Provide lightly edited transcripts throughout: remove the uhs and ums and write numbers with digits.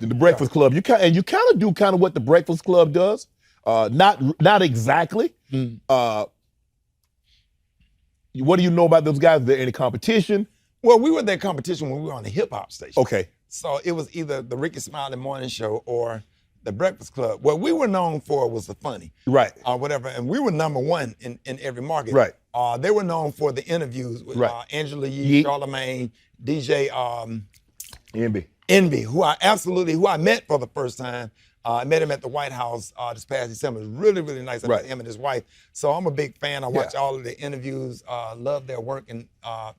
The Breakfast Club. You kind of do kind of what the Breakfast Club does. Not exactly. What do you know about those guys? Is there any competition? Well, we were their competition when we were on the hip hop station. Okay. So it was either the Rickey Smiley Morning Show or the Breakfast Club. What we were known for was the funny. Right. Or whatever. And we were #1 in every market. Right. They were known for the interviews with Angela Yee, Charlamagne, DJ Envy, who I met for the first time. I met him at the White House this past December. It was really, really nice. I met him and his wife. So I'm a big fan. I watch all of the interviews, love their work and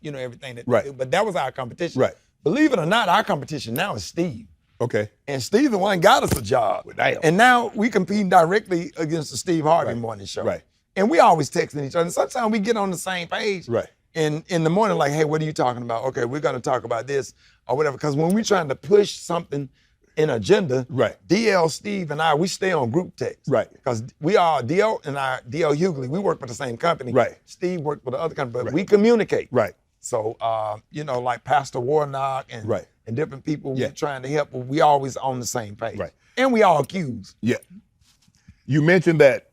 everything that they do. But that was our competition. Right. Believe it or not, our competition now is Steve. Okay. And Steve the one got us a job. Damn. And now we competing directly against the Steve Harvey Morning Show. Right. And we always texting each other. And sometimes we get on the same page. Right. In the morning, like, hey, what are you talking about? Okay, we're gonna talk about this or whatever. Because when we're trying to push something in agenda, DL, Steve, and I, we stay on group text. Right. Because we are DL and DL Hughley, we work for the same company. Right. Steve worked for the other company, but we communicate. Right. So like Pastor Warnock and different people we're trying to help, we always on the same page. Right. And we all accused. Yeah. You mentioned that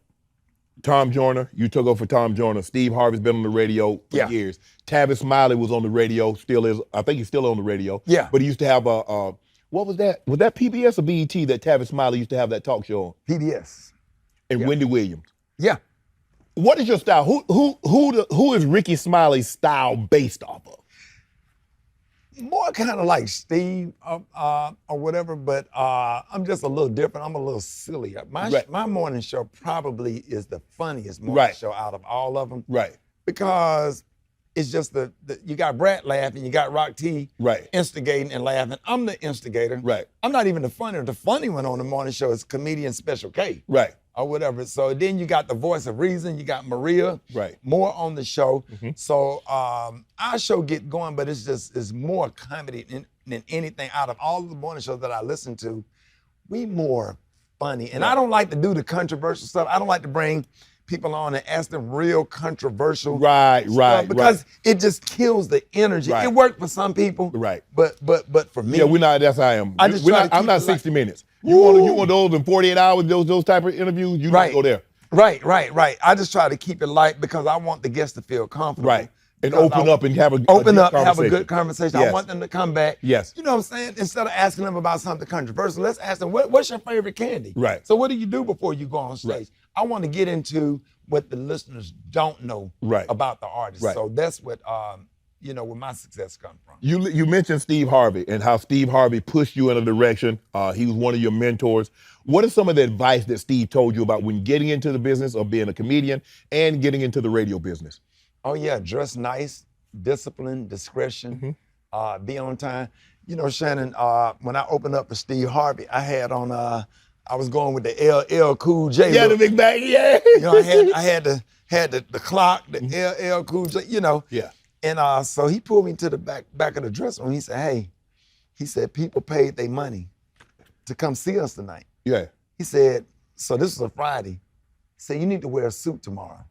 Tom Joyner, you took over for Tom Joyner. Steve Harvey's been on the radio for years. Tavis Smiley was on the radio, still is. I think he's still on the radio. Yeah. But he used to have what was that? Was that PBS or BET that Tavis Smiley used to have that talk show on? PBS. And Wendy Williams. Yeah. What is your style? Who is Rickey Smiley's style based off of? More kind of like Steve or whatever, but I'm just a little different. I'm a little sillier. My morning show probably is the funniest morning show out of all of them. Right. Because it's just you got Brad laughing, you got Rock T instigating and laughing. I'm the instigator. Right. I'm not even the funny one. The funny one on the morning show is comedian Special K. Right. Or whatever. So then you got the voice of reason. You got Maria. Right. More on the show. Mm-hmm. So our show get going, but it's more comedy than anything. Out of all of the morning shows that I listen to, we more funny. And I don't like to do the controversial stuff. I don't like to bring people on and ask them real controversial stuff because it just kills the energy. It worked for some people. Right. But for me. Yeah, we're not. That's how I am. I'm not 60 Minutes. You want those in 48 hours, those type of interviews, you don't go there. Right. I just try to keep it light because I want the guests to feel comfortable. Right. And open up and have a good conversation. Yes. I want them to come back. Yes. You know what I'm saying? Instead of asking them about something controversial, let's ask them, what's your favorite candy? Right. So what do you do before you go on stage? Right. I want to get into what the listeners don't know about the artist. Right. So that's what where my success comes from. You mentioned Steve Harvey and how Steve Harvey pushed you in a direction. He was one of your mentors. What is some of the advice that Steve told you about when getting into the business of being a comedian and getting into the radio business? Oh yeah, dress nice, discipline, discretion, be on time. You know, Shannon, when I opened up for Steve Harvey, I had on I was going with the LL Cool J. Yeah, the big bag, yeah. You know, I had the clock, the LL Cool J, you know. Yeah. And so he pulled me to the back of the dressing room. He said, hey, people paid their money to come see us tonight. Yeah. He said, so this is a Friday. He said, you need to wear a suit tomorrow.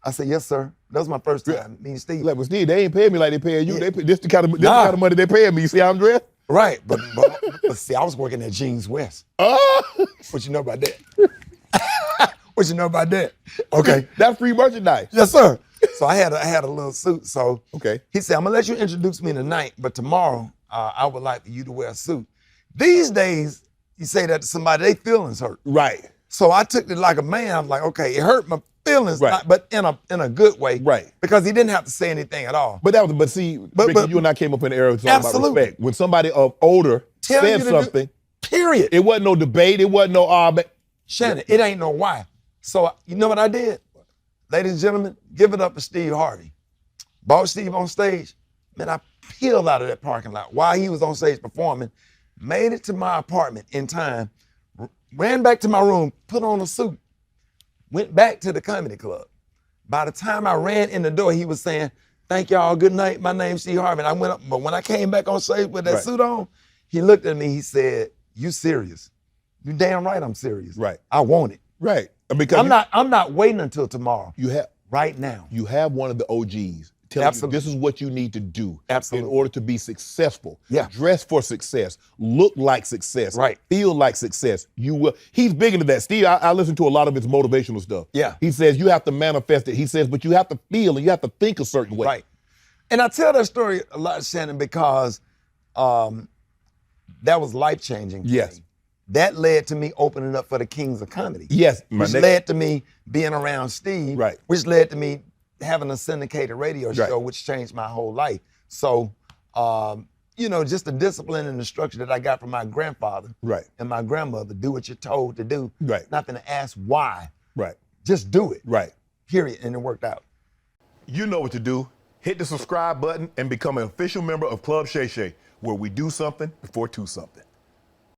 I said, yes, sir. That was my first time meeting Steve. Like, well, Steve, they ain't paying me like they paying you. This the kind of money they paying me. You see how I'm dressed? Right, but see, I was working at Jeans West. What you know about that? What you know about that? Okay. That's free merchandise. Yes, sir. So I had a little suit. So okay. He said, I'm gonna let you introduce me tonight, but tomorrow I would like for you to wear a suit. These days, you say that to somebody, they feelings hurt. Right. So I took it like a man. I'm like, okay, it hurt my feelings, but in a good way. Right. Because he didn't have to say anything at all. But Rickey, you and I came up in the era of talking about respect. When somebody of older said something, period. It wasn't no debate. It wasn't no Shannon, it ain't no why. So you know what I did? Ladies and gentlemen, give it up for Steve Harvey. Brought Steve on stage. Man, I peeled out of that parking lot while he was on stage performing, made it to my apartment in time, ran back to my room, put on a suit, went back to the comedy club. By the time I ran in the door, he was saying, thank y'all, good night, my name's Steve Harvey. And I went up, but when I came back on stage with that suit on, he looked at me, he said, you serious? You damn right I'm serious. Right. I want it. Right. Because I'm not waiting until tomorrow. You have right now. You have one of the OGs telling Absolutely. you this is what you need to do Absolutely. in order to be successful. Yeah. Dress for success, look like success, Right. feel like success. You will. He's big into that. Steve, I listen to a lot of his motivational stuff. Yeah. He says you have to manifest it. He says, but you have to feel and you have to think a certain way. Right. And I tell that story a lot, Shannon, because that was life-changing for Yes. me. That led to me opening up for the Kings of Comedy. Yes. Which led to me being around Steve. Right. Which led to me having a syndicated radio show, Right. which changed my whole life. So, you know, just the discipline and the structure that I got from my grandfather Right. and my grandmother, do what you're told to do. Right. Nothing to ask why. Right. Just do it. Right. Period. And it worked out. You know what to do. Hit the subscribe button and become an official member of Club Shay Shay, where we do something before two something.